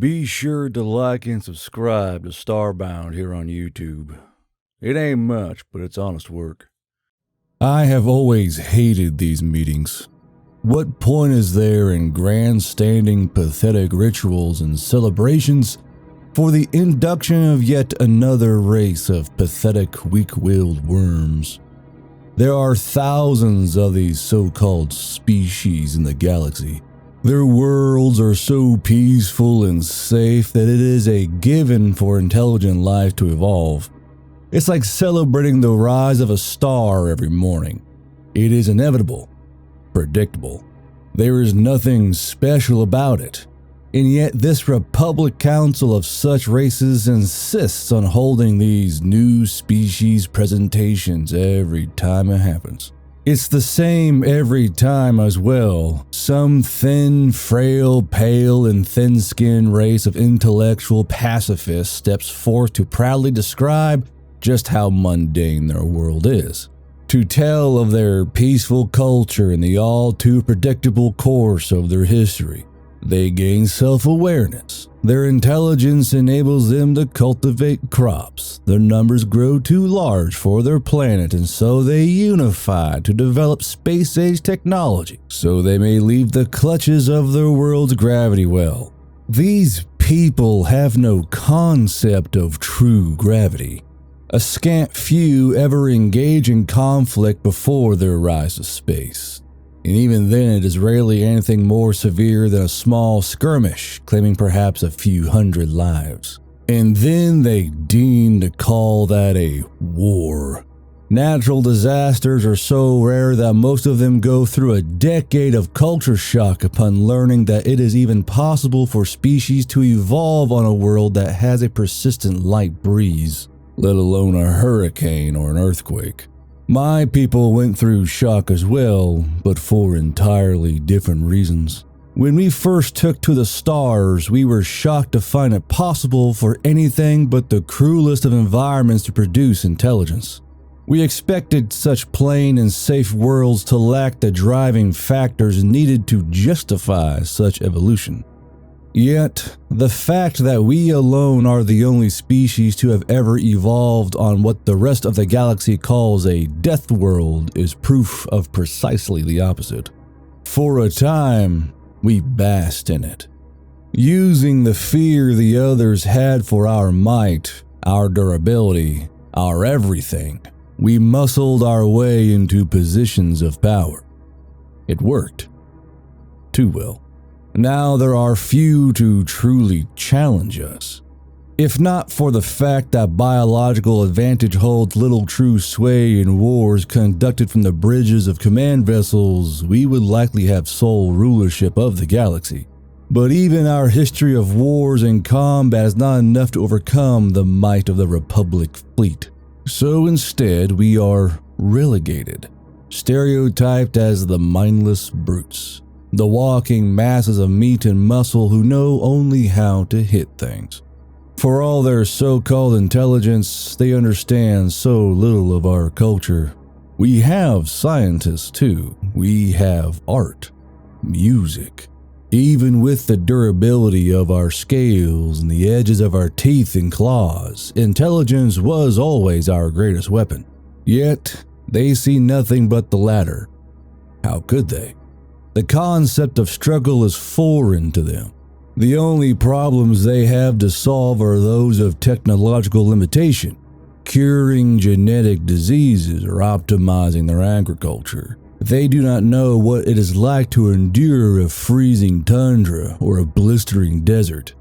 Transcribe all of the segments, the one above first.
Be sure to like and subscribe to Starbound here on YouTube. It ain't much, but it's honest work. I have always hated these meetings. What point is there in grandstanding pathetic rituals and celebrations for the induction of yet another race of pathetic weak-willed worms? There are thousands of these so-called species in the galaxy. Their worlds are so peaceful and safe that it is a given for intelligent life to evolve. It's like celebrating the rise of a star every morning. It is inevitable, predictable. There is nothing special about it. And yet this Republic Council of such races insists on holding these new species presentations every time it happens. It's the same every time as well. Some thin, frail, pale, and thin-skinned race of intellectual pacifists steps forth to proudly describe just how mundane their world is, to tell of their peaceful culture and the all-too predictable course of their history. They gain self-awareness. Their intelligence enables them to cultivate crops. Their numbers grow too large for their planet, and so they unify to develop space-age technology so they may leave the clutches of their world's gravity well. These people have no concept of true gravity. A scant few ever engage in conflict before their rise to space. And even then it is rarely anything more severe than a small skirmish, claiming perhaps a few hundred lives. And then they deign to call that a war. Natural disasters are so rare that most of them go through a decade of culture shock upon learning that it is even possible for species to evolve on a world that has a persistent light breeze, let alone a hurricane or an earthquake. My people went through shock as well, but for entirely different reasons. When we first took to the stars, we were shocked to find it possible for anything but the cruelest of environments to produce intelligence. We expected such plain and safe worlds to lack the driving factors needed to justify such evolution. Yet, the fact that we alone are the only species to have ever evolved on what the rest of the galaxy calls a death world is proof of precisely the opposite. For a time, we basked in it, using the fear the others had for our might, our durability, our everything. We muscled our way into positions of power. It worked. Too well. Now there are few to truly challenge us. If not for the fact that biological advantage holds little true sway in wars conducted from the bridges of command vessels, we would likely have sole rulership of the galaxy. But even our history of wars and combat is not enough to overcome the might of the Republic fleet. So instead, we are relegated, stereotyped as the mindless brutes. The walking masses of meat and muscle who know only how to hit things. For all their so-called intelligence, they understand so little of our culture. We have scientists too. We have art, music. Even with the durability of our scales and the edges of our teeth and claws, intelligence was always our greatest weapon. Yet, they see nothing but the latter. How could they? The concept of struggle is foreign to them. The only problems they have to solve are those of technological limitation, curing genetic diseases or optimizing their agriculture. They do not know what it is like to endure a freezing tundra or a blistering desert.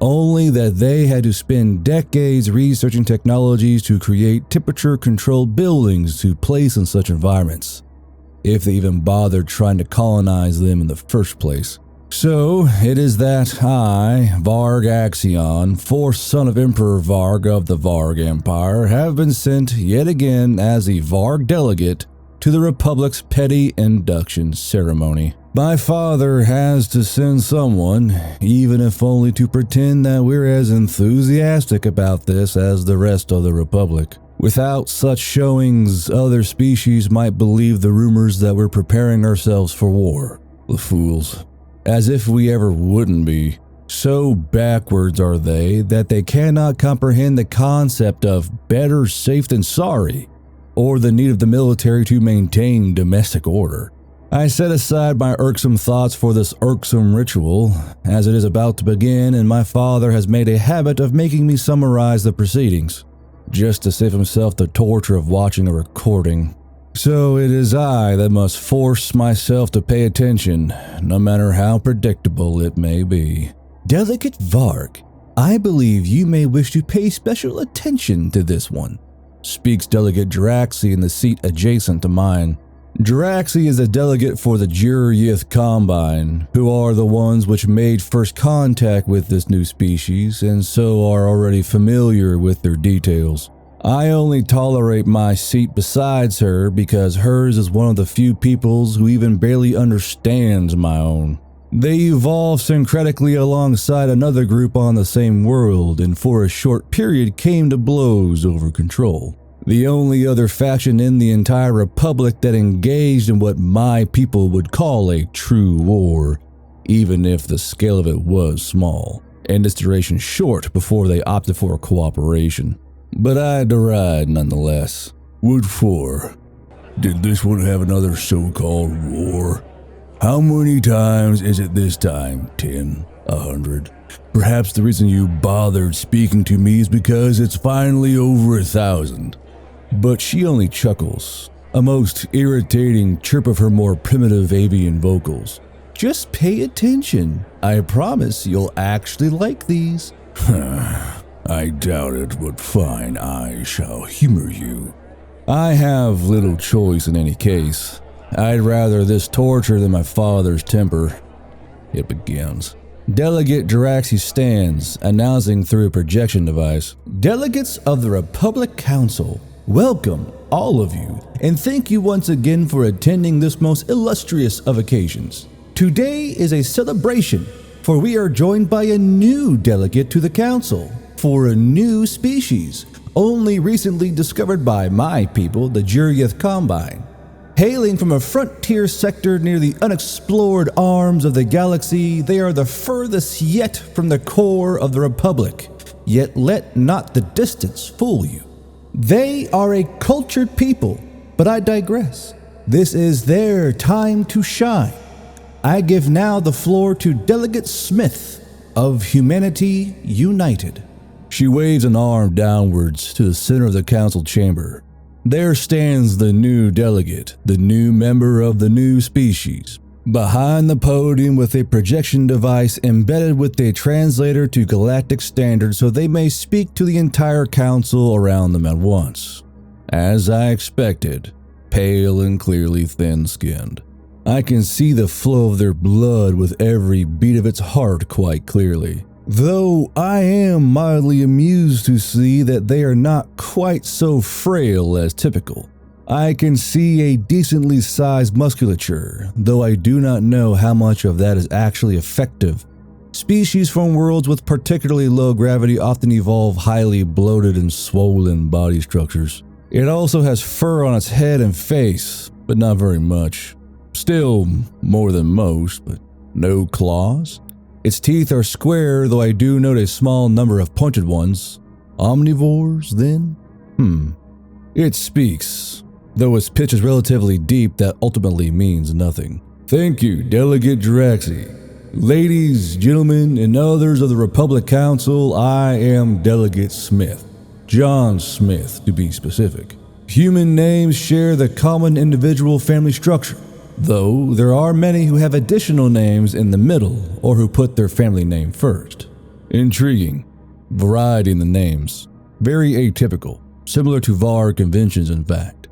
Only that they had to spend decades researching technologies to create temperature-controlled buildings to place in such environments, if they even bothered trying to colonize them in the first place. So, it is that I, Varg Axion, fourth son of Emperor Varg of the Varg Empire, have been sent yet again as the Varg delegate to the Republic's petty induction ceremony. My father has to send someone, even if only to pretend that we're as enthusiastic about this as the rest of the Republic. Without such showings, other species might believe the rumors that we're preparing ourselves for war. The fools. As if we ever wouldn't be. So backwards are they that they cannot comprehend the concept of better safe than sorry, or the need of the military to maintain domestic order. I set aside my irksome thoughts for this irksome ritual, as it is about to begin, and my father has made a habit of making me summarize the proceedings, just to save himself the torture of watching a recording. So it is I that must force myself to pay attention, no matter how predictable it may be. Delegate Varg, I believe you may wish to pay special attention to this one, speaks Delegate Jiraxi in the seat adjacent to mine. Jiraxi is a delegate for the Juryith Combine, who are the ones which made first contact with this new species and so are already familiar with their details. I only tolerate my seat besides her because hers is one of the few peoples who even barely understands my own. They evolved syncretically alongside another group on the same world and for a short period came to blows over control. The only other faction in the entire Republic that engaged in what my people would call a true war, even if the scale of it was small, and its duration short before they opted for cooperation. But I deride nonetheless. What for? Did this one have another so-called war? How many times is it this time? 10? 100? Perhaps the reason you bothered speaking to me is because it's finally over 1,000. But she only chuckles, a most irritating chirp of her more primitive avian vocals. Just pay attention. I promise you'll actually like these. I doubt it, but fine, I shall humor you. I have little choice in any case. I'd rather this torture than my father's temper. It begins. Delegate Jiraxi stands, announcing through a projection device. Delegates of the Republic Council, welcome, all of you, and thank you once again for attending this most illustrious of occasions. Today is a celebration, for we are joined by a new delegate to the Council, for a new species, only recently discovered by my people, the Juryith Combine. Hailing from a frontier sector near the unexplored arms of the galaxy, they are the furthest yet from the core of the Republic. Yet let not the distance fool you. They are a cultured people, but I digress. This is their time to shine. I give now the floor to Delegate Smith of Humanity United. She waves an arm downwards to the center of the council chamber. There stands the new delegate, the new member of the new species, behind the podium with a projection device embedded with a translator to galactic standards so they may speak to the entire council around them at once. As I expected, pale and clearly thin-skinned. I can see the flow of their blood with every beat of its heart quite clearly. Though I am mildly amused to see that they are not quite so frail as typical. I can see a decently sized musculature, though I do not know how much of that is actually effective. Species from worlds with particularly low gravity often evolve highly bloated and swollen body structures. It also has fur on its head and face, but not very much. Still more than most, but no claws. Its teeth are square, though I do note a small number of pointed ones. Omnivores, then? It speaks, though its pitch is relatively deep that ultimately means nothing. Thank you, Delegate Jiraxi. Ladies, gentlemen, and others of the Republic Council, I am Delegate Smith. John Smith, to be specific. Human names share the common individual family structure, though there are many who have additional names in the middle or who put their family name first. Intriguing. Variety in the names. Very atypical, similar to Varg conventions in fact.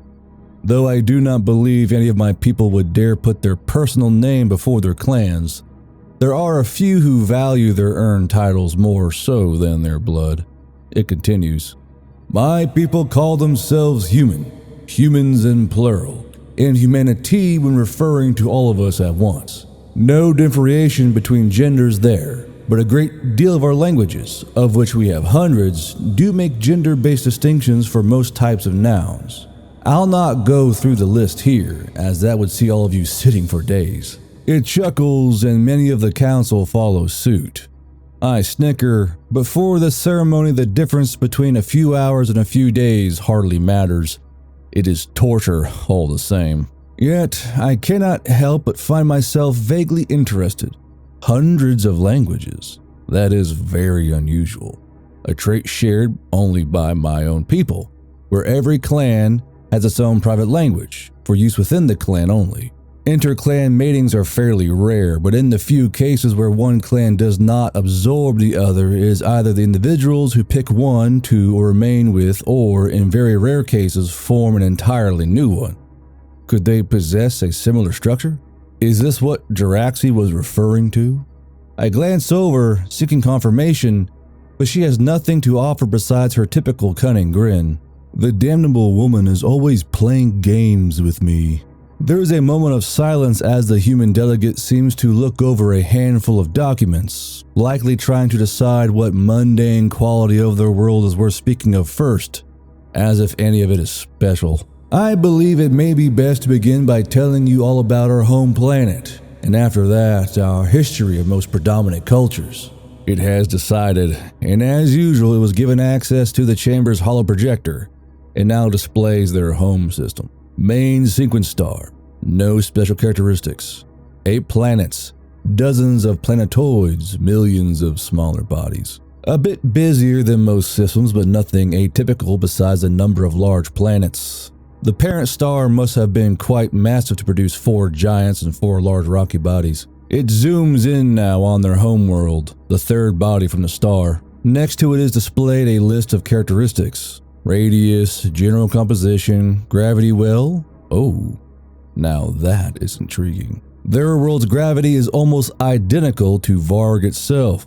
Though I do not believe any of my people would dare put their personal name before their clans, there are a few who value their earned titles more so than their blood. It continues. My people call themselves human, humans in plural, and humanity when referring to all of us at once. No differentiation between genders there, but a great deal of our languages, of which we have hundreds, do make gender-based distinctions for most types of nouns. I'll not go through the list here, as that would see all of you sitting for days. It chuckles and many of the council follow suit. I snicker, but for the ceremony the difference between a few hours and a few days hardly matters. It is torture all the same. Yet, I cannot help but find myself vaguely interested. Hundreds of languages. That is very unusual. A trait shared only by my own people, where every clan has its own private language, for use within the clan only. Inter-clan matings are fairly rare, but in the few cases where one clan does not absorb the other, it is either the individuals who pick one to remain with, or, in very rare cases, form an entirely new one. Could they possess a similar structure? Is this what Jaraxi was referring to? I glance over, seeking confirmation, but she has nothing to offer besides her typical cunning grin. The damnable woman is always playing games with me. There is a moment of silence as the human delegate seems to look over a handful of documents, likely trying to decide what mundane quality of their world is worth speaking of first, as if any of it is special. I believe it may be best to begin by telling you all about our home planet, and after that, our history of most predominant cultures. It has decided, and as usual, it was given access to the chamber's holoprojector, and now displays their home system. Main sequence star, no special characteristics. 8 planets, dozens of planetoids, millions of smaller bodies. A bit busier than most systems, but nothing atypical besides the number of large planets. The parent star must have been quite massive to produce 4 giants and 4 large rocky bodies. It zooms in now on their homeworld, the third body from the star. Next to it is displayed a list of characteristics. Radius, general composition, gravity well? Oh, now that is intriguing. Their world's gravity is almost identical to Varg itself.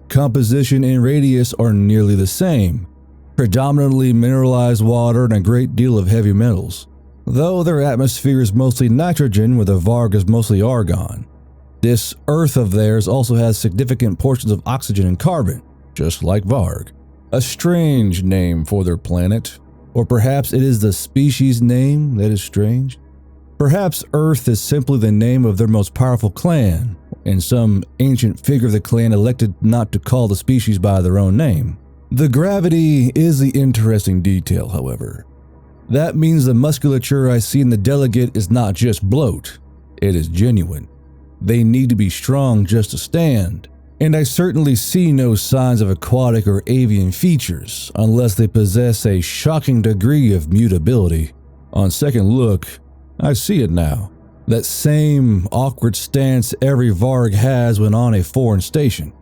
Composition and radius are nearly the same. Predominantly mineralized water and a great deal of heavy metals. Though their atmosphere is mostly nitrogen, where the Varg is mostly argon. This Earth of theirs also has significant portions of oxygen and carbon, just like Varg. A strange name for their planet, or perhaps it is the species name that is strange. Perhaps Earth is simply the name of their most powerful clan, and some ancient figure of the clan elected not to call the species by their own name. The gravity is the interesting detail, however. That means the musculature I see in the delegate is not just bloat, it is genuine. They need to be strong just to stand. And I certainly see no signs of aquatic or avian features, unless they possess a shocking degree of mutability. On second look, I see it now. That same awkward stance every Varg has when on a foreign station,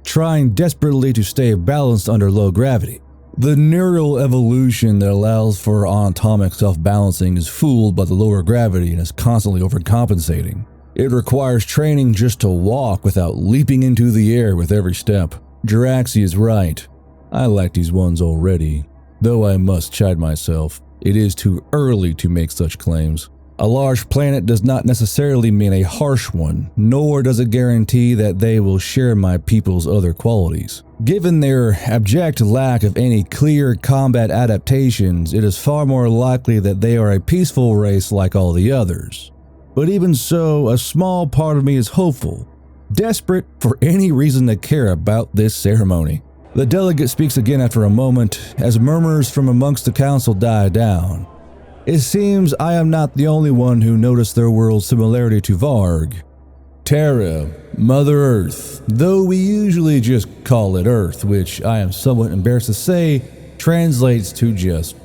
trying desperately to stay balanced under low gravity. The neural evolution that allows for atomic self-balancing is fooled by the lower gravity and is constantly overcompensating. It requires training just to walk without leaping into the air with every step. Jaraxi is right. I like these ones already. Though I must chide myself, it is too early to make such claims. A large planet does not necessarily mean a harsh one, nor does it guarantee that they will share my people's other qualities. Given their abject lack of any clear combat adaptations, it is far more likely that they are a peaceful race like all the others. But even so, a small part of me is hopeful, desperate for any reason to care about this ceremony. The delegate speaks again after a moment, as murmurs from amongst the council die down. It seems I am not the only one who noticed their world's similarity to Varg. Terra, Mother Earth, though we usually just call it Earth, which I am somewhat embarrassed to say translates to just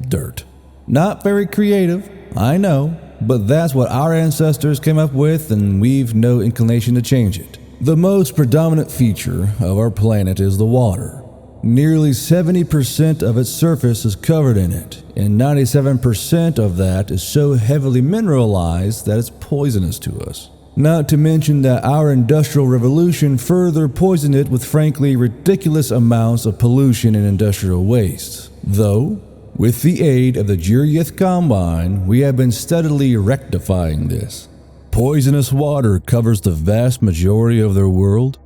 dirt. Not very creative, I know. But that's what our ancestors came up with, and we've no inclination to change it. The most predominant feature of our planet is the water. Nearly 70% of its surface is covered in it, and 97% of that is so heavily mineralized that it's poisonous to us. Not to mention that our industrial revolution further poisoned it with frankly ridiculous amounts of pollution and industrial waste. Though, with the aid of the Jiryeth Combine, we have been steadily rectifying this. Poisonous water covers the vast majority of their world.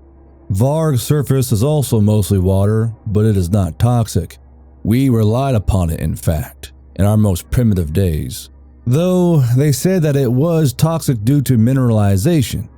Varg's surface is also mostly water, but it is not toxic. We relied upon it, in fact, in our most primitive days. Though they said that it was toxic due to mineralization.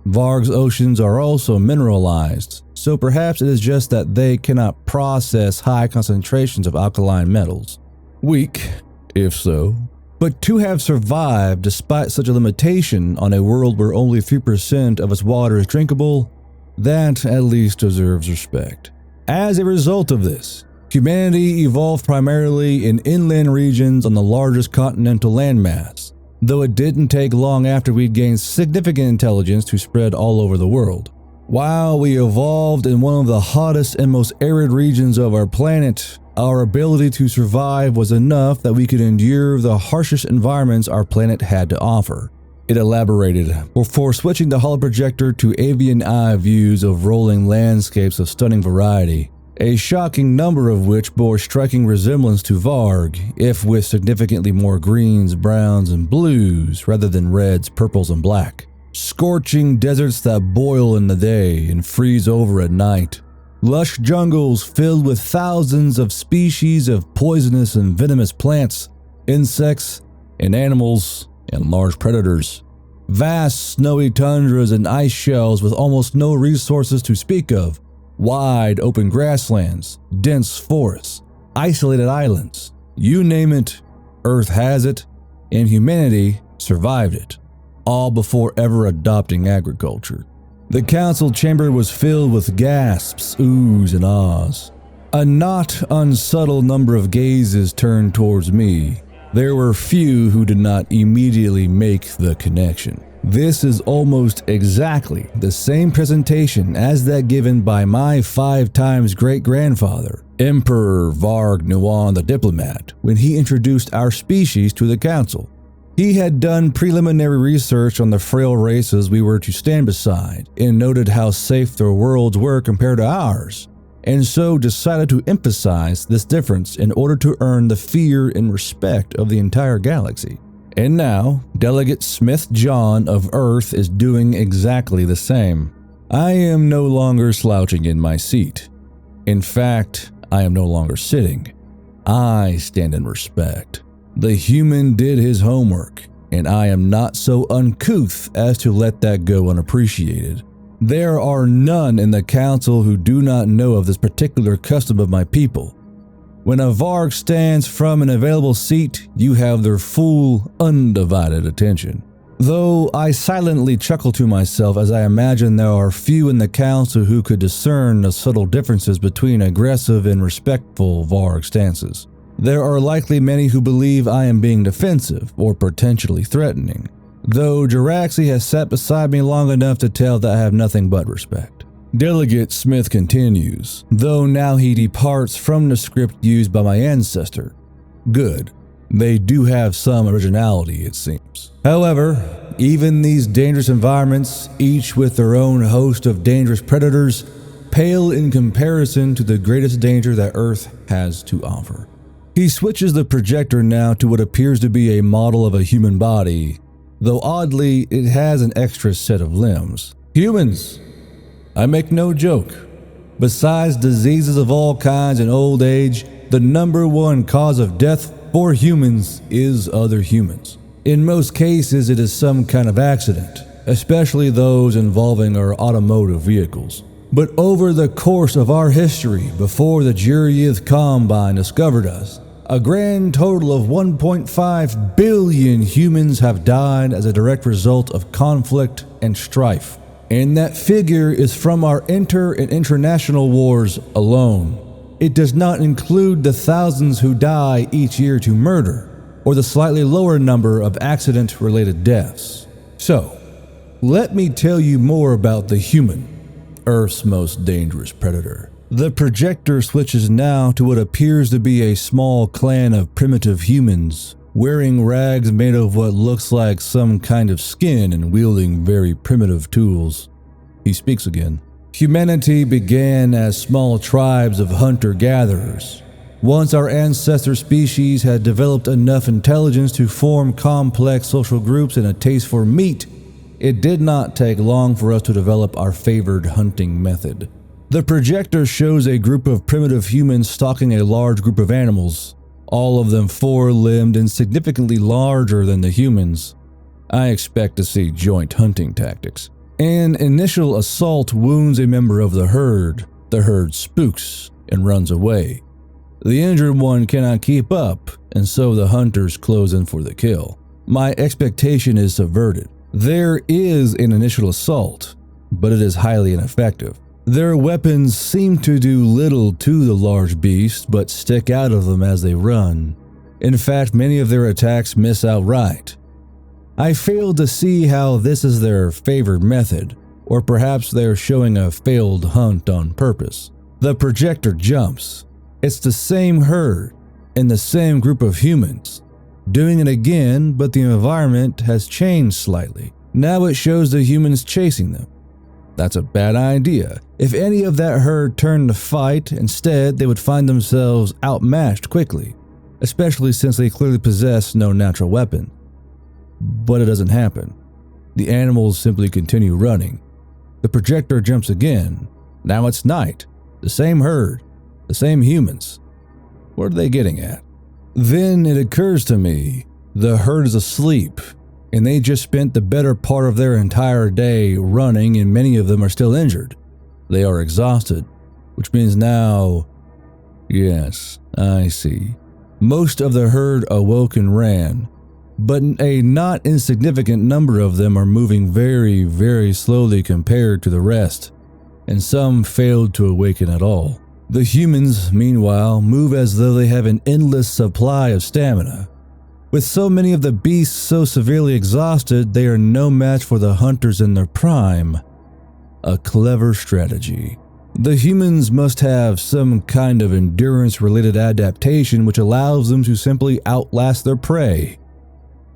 Varg's oceans are also mineralized, so perhaps it is just that they cannot process high concentrations of alkaline metals. Weak, if so. But to have survived despite such a limitation on a world where only 3% of its water is drinkable, that at least deserves respect. As a result of this, humanity evolved primarily in inland regions on the largest continental landmass, though it didn't take long after we'd gained significant intelligence to spread all over the world. While we evolved in one of the hottest and most arid regions of our planet, our ability to survive was enough that we could endure the harshest environments our planet had to offer. It elaborated before switching the holoprojector to avian eye views of rolling landscapes of stunning variety, a shocking number of which bore striking resemblance to Varg, if with significantly more greens, browns, and blues rather than reds, purples, and black. Scorching deserts that boil in the day and freeze over at night. Lush jungles filled with thousands of species of poisonous and venomous plants, insects, and animals, and large predators. Vast snowy tundras and ice shelves with almost no resources to speak of. Wide open grasslands, dense forests, isolated islands. You name it, Earth has it, and humanity survived it. All before ever adopting agriculture. The council chamber was filled with gasps, oohs, and ahs. A not unsubtle number of gazes turned towards me. There were few who did not immediately make the connection. This is almost exactly the same presentation as that given by my 5 times great-grandfather, Emperor Varg Nuwan the Diplomat, when he introduced our species to the council. He had done preliminary research on the frail races we were to stand beside and noted how safe their worlds were compared to ours, and so decided to emphasize this difference in order to earn the fear and respect of the entire galaxy. And now, Delegate Smith John of Earth is doing exactly the same. I am no longer slouching in my seat. In fact, I am no longer sitting. I stand in respect. The human did his homework, and I am not so uncouth as to let that go unappreciated. There are none in the council who do not know of this particular custom of my people. When a Varg stands from an available seat, you have their full, undivided attention. Though I silently chuckle to myself as I imagine there are few in the council who could discern the subtle differences between aggressive and respectful Varg stances. There are likely many who believe I am being defensive or potentially threatening, though Jiraxi has sat beside me long enough to tell that I have nothing but respect. Delegate Smith continues, though now he departs from the script used by my ancestor. Good. They do have some originality, it seems. However, even these dangerous environments, each with their own host of dangerous predators, pale in comparison to the greatest danger that Earth has to offer. He switches the projector now to what appears to be a model of a human body, though oddly, it has an extra set of limbs. Humans! I make no joke. Besides diseases of all kinds and old age, the number one cause of death for humans is other humans. In most cases, it is some kind of accident, especially those involving our automotive vehicles. But over the course of our history, before the Juriyith Combine discovered us, a grand total of 1.5 billion humans have died as a direct result of conflict and strife. And that figure is from our inter- and international wars alone. It does not include the thousands who die each year to murder, or the slightly lower number of accident-related deaths. So, let me tell you more about the human, Earth's most dangerous predator. The projector switches now to what appears to be a small clan of primitive humans, wearing rags made of what looks like some kind of skin and wielding very primitive tools. He speaks again. Humanity began as small tribes of hunter-gatherers. Once our ancestor species had developed enough intelligence to form complex social groups and a taste for meat, it did not take long for us to develop our favored hunting method. The projector shows a group of primitive humans stalking a large group of animals, all of them 4-limbed and significantly larger than the humans. I expect to see joint hunting tactics. An initial assault wounds a member of the herd spooks and runs away. The injured one cannot keep up, and so the hunters close in for the kill. My expectation is subverted. There is an initial assault, but it is highly ineffective. Their weapons seem to do little to the large beast, but stick out of them as they run. In fact, many of their attacks miss outright. I fail to see how this is their favored method, or perhaps they're showing a failed hunt on purpose. The projector jumps. It's the same herd and the same group of humans, doing it again, but the environment has changed slightly. Now it shows the humans chasing them. That's a bad idea. If any of that herd turned to fight, instead they would find themselves outmatched quickly, especially since they clearly possess no natural weapon. But it doesn't happen. The animals simply continue running. The projector jumps again. Now it's night. The same herd. The same humans. What are they getting at? Then it occurs to me, the herd is asleep, and they just spent the better part of their entire day running, and many of them are still injured. They are exhausted, which means now... Yes, I see. Most of the herd awoke and ran, but a not insignificant number of them are moving very, very slowly compared to the rest, and some failed to awaken at all. The humans, meanwhile, move as though they have an endless supply of stamina. With so many of the beasts so severely exhausted, they are no match for the hunters in their prime. A clever strategy. The humans must have some kind of endurance-related adaptation which allows them to simply outlast their prey.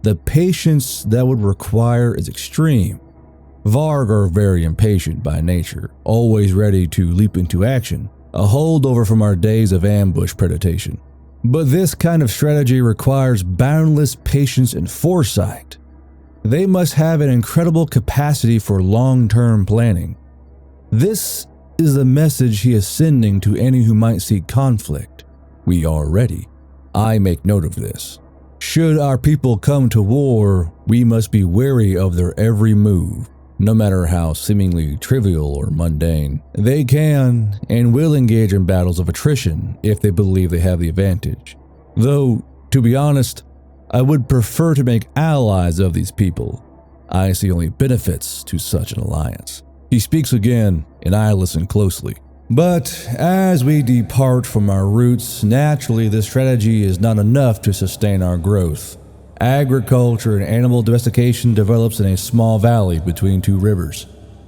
The patience that would require is extreme. Varg are very impatient by nature, always ready to leap into action, a holdover from our days of ambush predation. But this kind of strategy requires boundless patience and foresight. They must have an incredible capacity for long-term planning. This is the message he is sending to any who might seek conflict. We are ready. I make note of this. Should our people come to war, we must be wary of their every move, no matter how seemingly trivial or mundane. They can and will engage in battles of attrition if they believe they have the advantage. Though, to be honest, I would prefer to make allies of these people. I see only benefits to such an alliance. He speaks again, and I listen closely. But as we depart from our roots, naturally this strategy is not enough to sustain our growth. Agriculture and animal domestication develops in a small valley between two rivers,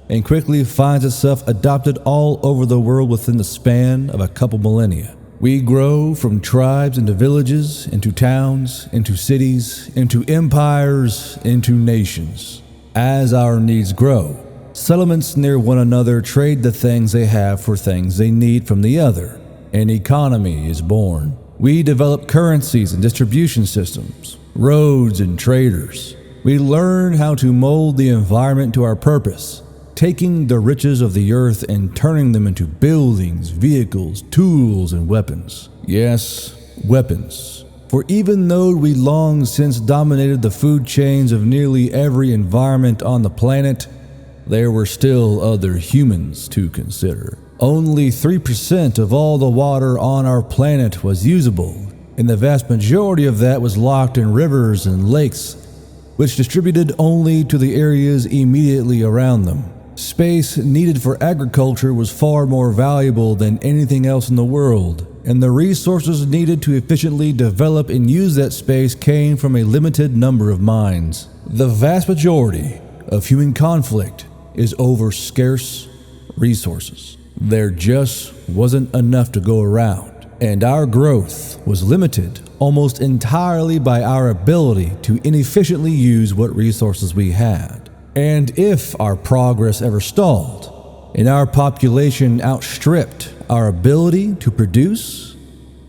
and quickly finds itself adopted all over the world within the span of a couple millennia. We grow from tribes into villages, into towns, into cities, into empires, into nations. As our needs grow, settlements near one another trade the things they have for things they need from the other. An economy is born. We develop currencies and distribution systems, roads and traders. We learn how to mold the environment to our purpose, taking the riches of the earth and turning them into buildings, vehicles, tools, and weapons. Yes, weapons. For even though we long since dominated the food chains of nearly every environment on the planet, there were still other humans to consider. Only 3% of all the water on our planet was usable, and the vast majority of that was locked in rivers and lakes, which distributed only to the areas immediately around them. Space needed for agriculture was far more valuable than anything else in the world, and the resources needed to efficiently develop and use that space came from a limited number of mines. The vast majority of human conflict is over scarce resources. There just wasn't enough to go around. And our growth was limited almost entirely by our ability to inefficiently use what resources we had. And if our progress ever stalled, and our population outstripped our ability to produce,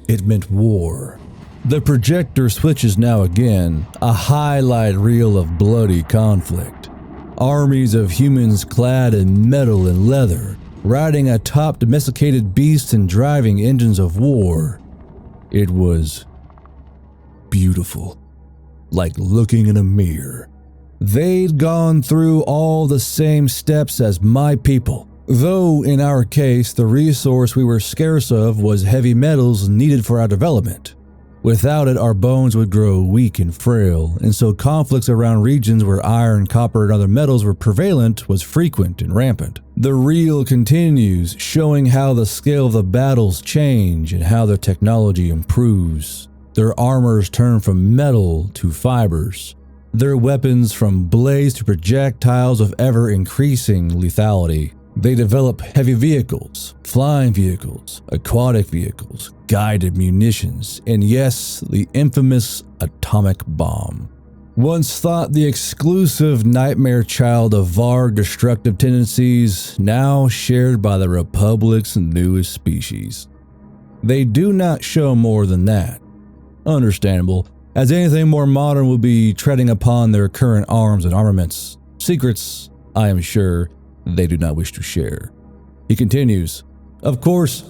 it meant war. The projector switches now again, a highlight reel of bloody conflict. Armies of humans clad in metal and leather, riding atop domesticated beasts and driving engines of war. It was beautiful, like looking in a mirror. They'd gone through all the same steps as my people, though in our case the resource we were scarce of was heavy metals needed for our development. Without it, our bones would grow weak and frail, and so conflicts around regions where iron, copper, and other metals were prevalent was frequent and rampant. The reel continues, showing how the scale of the battles change and how their technology improves. Their armors turn from metal to fibers, their weapons from blades to projectiles of ever-increasing lethality. They develop heavy vehicles, flying vehicles, aquatic vehicles, guided munitions, and yes, the infamous atomic bomb. Once thought the exclusive nightmare child of Varg destructive tendencies, now shared by the Republic's newest species. They do not show more than that. Understandable, as anything more modern will be treading upon their current arms and armaments. Secrets, I am sure, they do not wish to share. He continues, of course,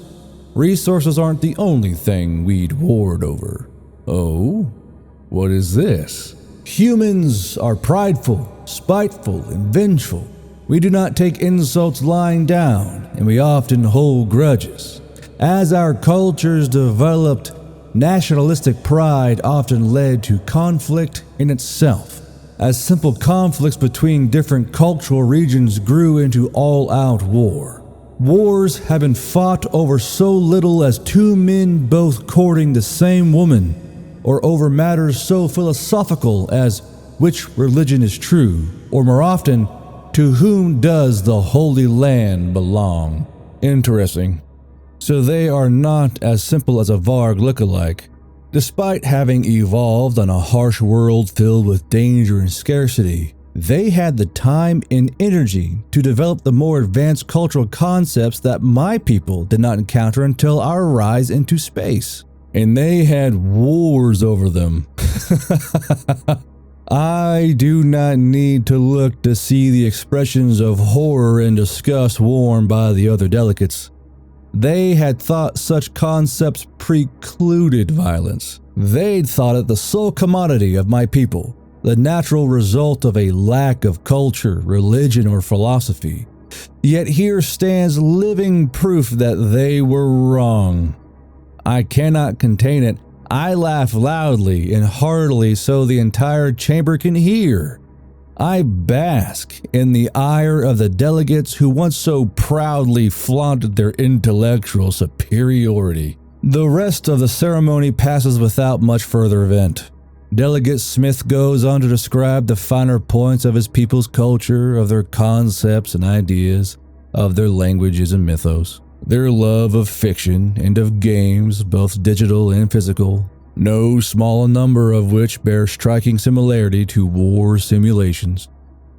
resources aren't the only thing we'd warred over. Oh? What is this? Humans are prideful, spiteful, and vengeful. We do not take insults lying down, and we often hold grudges. As our cultures developed, nationalistic pride often led to conflict in itself. As simple conflicts between different cultural regions grew into all-out war. Wars have been fought over so little as two men both courting the same woman, or over matters so philosophical as which religion is true, or more often, to whom does the Holy Land belong. Interesting. So they are not as simple as a Varg lookalike. Despite having evolved on a harsh world filled with danger and scarcity, they had the time and energy to develop the more advanced cultural concepts that my people did not encounter until our rise into space. And they had wars over them. I do not need to look to see the expressions of horror and disgust worn by the other delegates. They had thought such concepts precluded violence. They'd thought it the sole commodity of my people, the natural result of a lack of culture, religion, or philosophy. Yet here stands living proof that they were wrong. I cannot contain it. I laugh loudly and heartily so the entire chamber can hear. I bask in the ire of the delegates who once so proudly flaunted their intellectual superiority. The rest of the ceremony passes without much further event. Delegate Smith goes on to describe the finer points of his people's culture, of their concepts and ideas, of their languages and mythos, their love of fiction and of games, both digital and physical, no small number of which bear striking similarity to war simulations,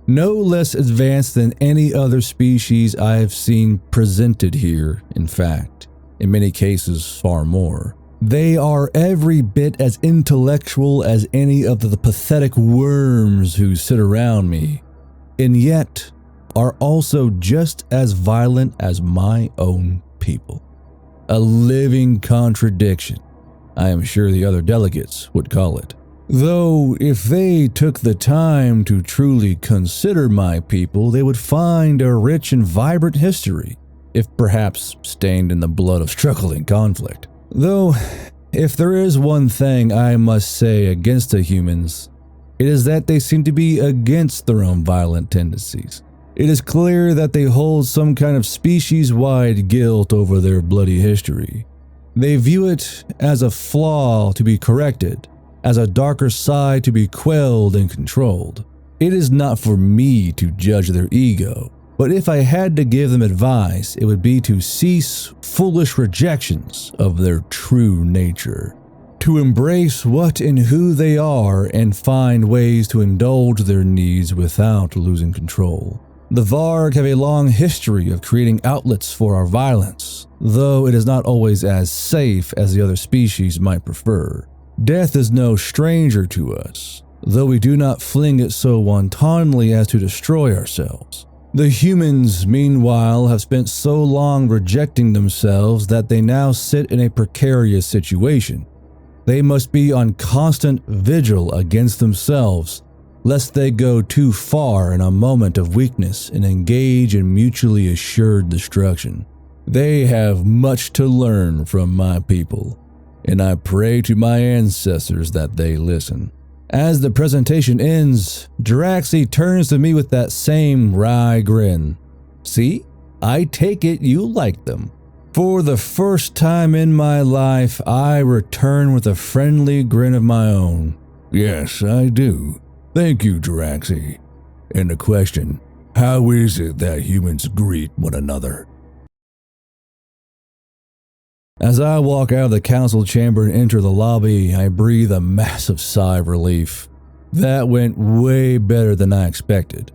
no less advanced than any other species I have seen presented here, in fact, in many cases far more. They are every bit as intellectual as any of the pathetic worms who sit around me, and yet are also just as violent as my own people. A living contradiction, I am sure the other delegates would call it. Though if they took the time to truly consider my people, they would find a rich and vibrant history, if perhaps stained in the blood of struggle and conflict. Though, if there is one thing I must say against the humans, it is that they seem to be against their own violent tendencies. It is clear that they hold some kind of species-wide guilt over their bloody history. They view it as a flaw to be corrected, as a darker side to be quelled and controlled. It is not for me to judge their ego, but if I had to give them advice, it would be to cease foolish rejections of their true nature, to embrace what and who they are and find ways to indulge their needs without losing control. The Varg have a long history of creating outlets for our violence, though it is not always as safe as the other species might prefer. Death is no stranger to us, though we do not fling it so wantonly as to destroy ourselves. The humans, meanwhile, have spent so long rejecting themselves that they now sit in a precarious situation. They must be on constant vigil against themselves, lest they go too far in a moment of weakness and engage in mutually assured destruction. They have much to learn from my people, and I pray to my ancestors that they listen. As the presentation ends, Jaraxi turns to me with that same wry grin. See, I take it you like them. For the first time in my life, I return with a friendly grin of my own. Yes, I do. Thank you, Jaraxi. And the question, how is it that humans greet one another? As I walk out of the council chamber and enter the lobby, I breathe a massive sigh of relief. That went way better than I expected.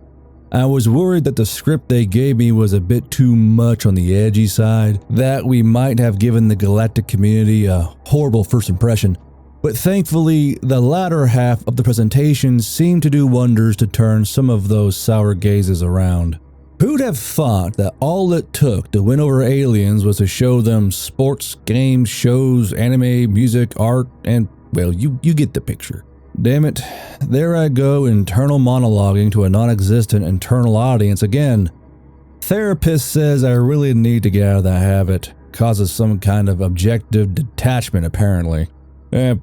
I was worried that the script they gave me was a bit too much on the edgy side, that we might have given the galactic community a horrible first impression, but thankfully the latter half of the presentation seemed to do wonders to turn some of those sour gazes around. Who'd have thought that all it took to win over aliens was to show them sports, games, shows, anime, music, art, and, well, you get the picture. Damn it, there I go internal monologuing to a non-existent internal audience again. Therapist says I really need to get out of that habit. Causes some kind of objective detachment apparently.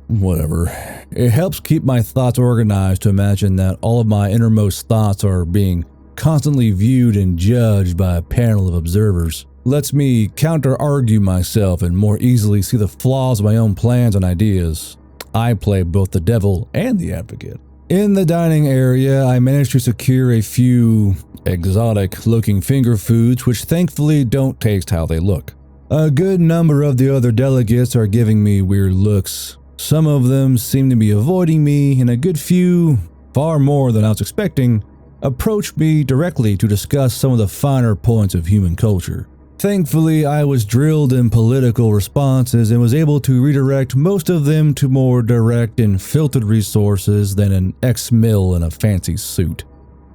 Whatever. It helps keep my thoughts organized to imagine that all of my innermost thoughts are being constantly viewed and judged by a panel of observers. Lets me counter-argue myself and more easily see the flaws of my own plans and ideas. I play both the devil and the advocate. In the dining area, I managed to secure a few exotic-looking finger foods which thankfully don't taste how they look. A good number of the other delegates are giving me weird looks. Some of them seem to be avoiding me, and a good few, far more than I was expecting, approached me directly to discuss some of the finer points of human culture. Thankfully, I was drilled in political responses and was able to redirect most of them to more direct and filtered resources than an ex-mill in a fancy suit.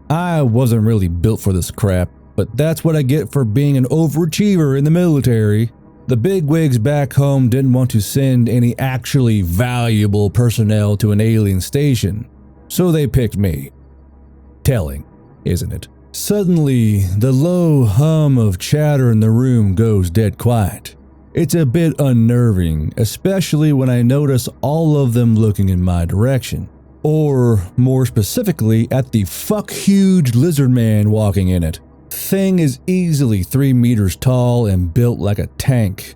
I wasn't really built for this crap, but that's what I get for being an overachiever in the military. The bigwigs back home didn't want to send any actually valuable personnel to an alien station, so they picked me. Telling, isn't it? Suddenly, the low hum of chatter in the room goes dead quiet. It's a bit unnerving, especially when I notice all of them looking in my direction. Or, more specifically, at the fuck-huge lizard man walking in it. Thing is easily 3 meters tall and built like a tank.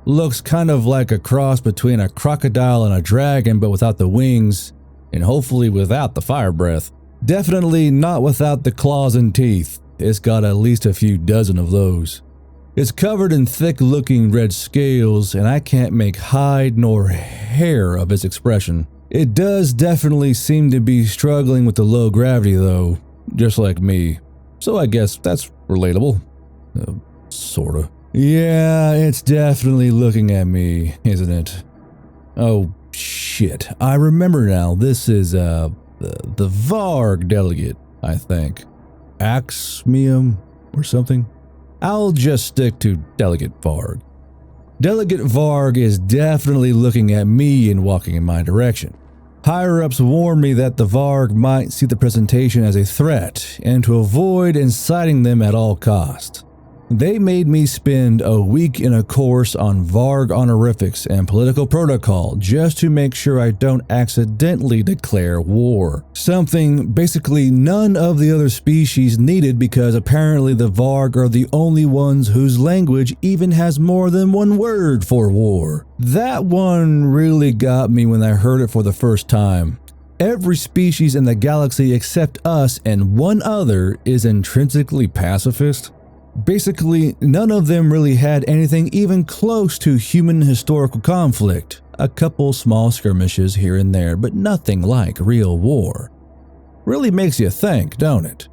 Looks kind of like a cross between a crocodile and a dragon, but without the wings, and hopefully without the fire breath. Definitely not without the claws and teeth. It's got at least a few dozen of those. It's covered in thick-looking red scales, and I can't make hide nor hair of its expression. It does definitely seem to be struggling with the low gravity though, just like me. So I guess that's relatable. Sorta. Yeah, it's definitely looking at me, isn't it? Oh, shit. I remember now. This is, the Varg delegate, I think. Axmium or something? I'll just stick to Delegate Varg. Delegate Varg is definitely looking at me and walking in my direction. Higher-ups warned me that the Varg might see the presentation as a threat and to avoid inciting them at all costs. They made me spend a week in a course on Varg honorifics and political protocol just to make sure I don't accidentally declare war. Something basically none of the other species needed because apparently the Varg are the only ones whose language even has more than one word for war. That one really got me when I heard it for the first time. Every species in the galaxy except us and one other is intrinsically pacifist. Basically, none of them really had anything even close to human historical conflict. A couple small skirmishes here and there, but nothing like real war. Really makes you think, don't it?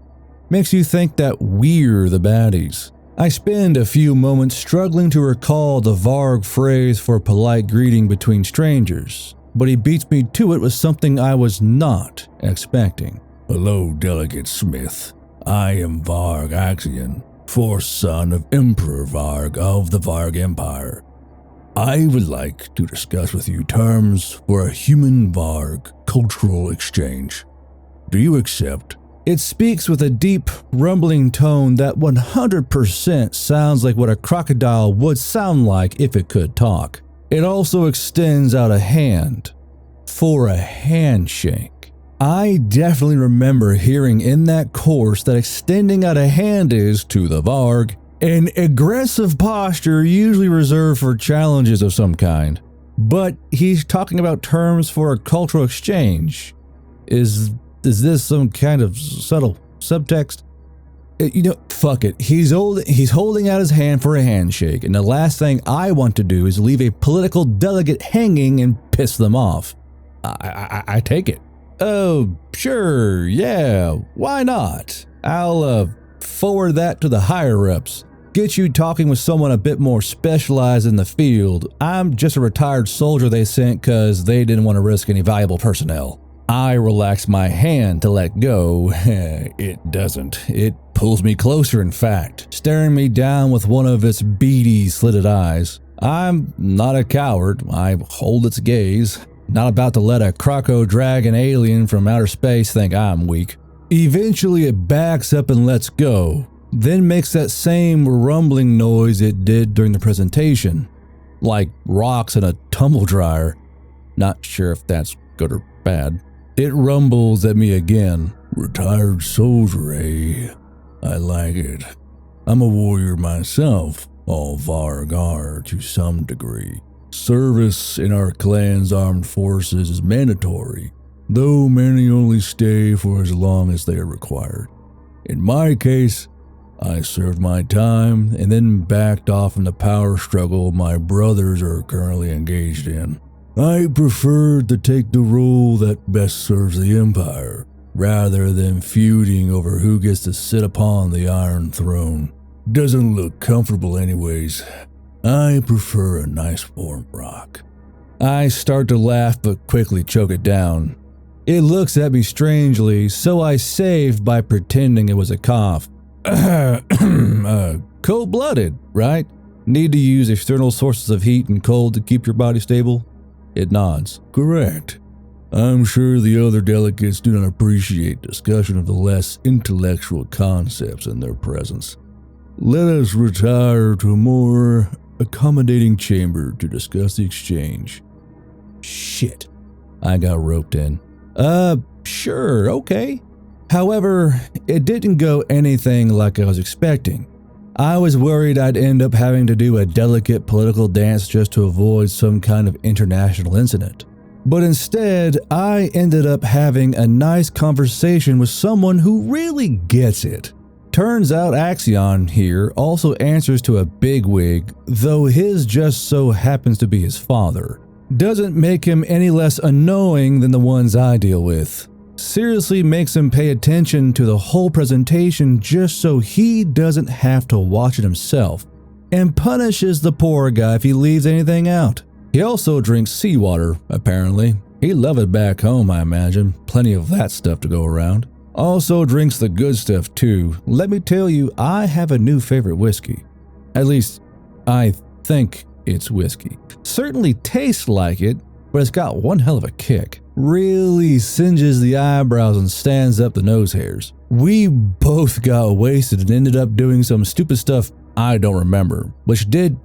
Makes you think that we're the baddies. I spend a few moments struggling to recall the Varg phrase for polite greeting between strangers, but he beats me to it with something I was not expecting. Hello, Delegate Smith. I am Varg Axion, fourth son of Emperor Varg of the Varg Empire. I would like to discuss with you terms for a human-Varg cultural exchange. Do you accept? It speaks with a deep, rumbling tone that 100% sounds like what a crocodile would sound like if it could talk. It also extends out a hand for a handshake. I definitely remember hearing in that course that extending out a hand is, to the Varg, an aggressive posture usually reserved for challenges of some kind. But he's talking about terms for a cultural exchange. Is this some kind of subtle subtext? Fuck it. He's holding out his hand for a handshake, and the last thing I want to do is leave a political delegate hanging and piss them off. I take it. Oh, sure, yeah, why not? I'll forward that to the higher-ups. Get you talking with someone a bit more specialized in the field. I'm just a retired soldier they sent because they didn't want to risk any valuable personnel. I relax my hand to let go. It doesn't. It pulls me closer, in fact, staring me down with one of its beady, slitted eyes. I'm not a coward. I hold its gaze. Not about to let a croco-dragon alien from outer space think I'm weak. Eventually it backs up and lets go, then makes that same rumbling noise it did during the presentation. Like rocks in a tumble dryer. Not sure if that's good or bad. It rumbles at me again. Retired soldier, eh? I like it. I'm a warrior myself, all Varg are to some degree. Service in our clan's armed forces is mandatory, though many only stay for as long as they are required. In my case, I served my time and then backed off from the power struggle my brothers are currently engaged in. I preferred to take the role that best serves the Empire, rather than feuding over who gets to sit upon the Iron Throne. Doesn't look comfortable anyways. I prefer a nice warm rock. I start to laugh but quickly choke it down. It looks at me strangely, so I save by pretending it was a cough. Cold-blooded, right? Need to use external sources of heat and cold to keep your body stable? It nods. Correct. I'm sure the other delegates do not appreciate discussion of the less intellectual concepts in their presence. Let us retire to a more accommodating chamber to discuss the exchange. Shit. I got roped in. Sure, okay. However, it didn't go anything like I was expecting. I was worried I'd end up having to do a delicate political dance just to avoid some kind of international incident. But instead, I ended up having a nice conversation with someone who really gets it. Turns out Axion here also answers to a bigwig, though his just so happens to be his father. Doesn't make him any less annoying than the ones I deal with. Seriously makes him pay attention to the whole presentation just so he doesn't have to watch it himself, and punishes the poor guy if he leaves anything out. He also drinks seawater, apparently. He'd love it back home, I imagine. Plenty of that stuff to go around. Also drinks the good stuff too. Let me tell you, I have a new favorite whiskey. At least, I think it's whiskey. Certainly tastes like it, but it's got one hell of a kick. Really singes the eyebrows and stands up the nose hairs. We both got wasted and ended up doing some stupid stuff I don't remember, which did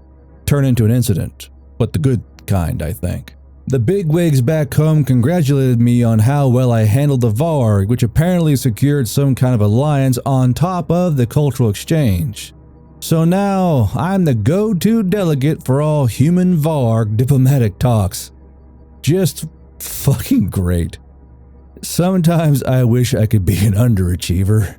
turn into an incident, but the good kind, I think. The bigwigs back home congratulated me on how well I handled the Varg, which apparently secured some kind of alliance on top of the cultural exchange. So now I'm the go-to delegate for all human Varg diplomatic talks. Just fucking great. Sometimes I wish I could be an underachiever.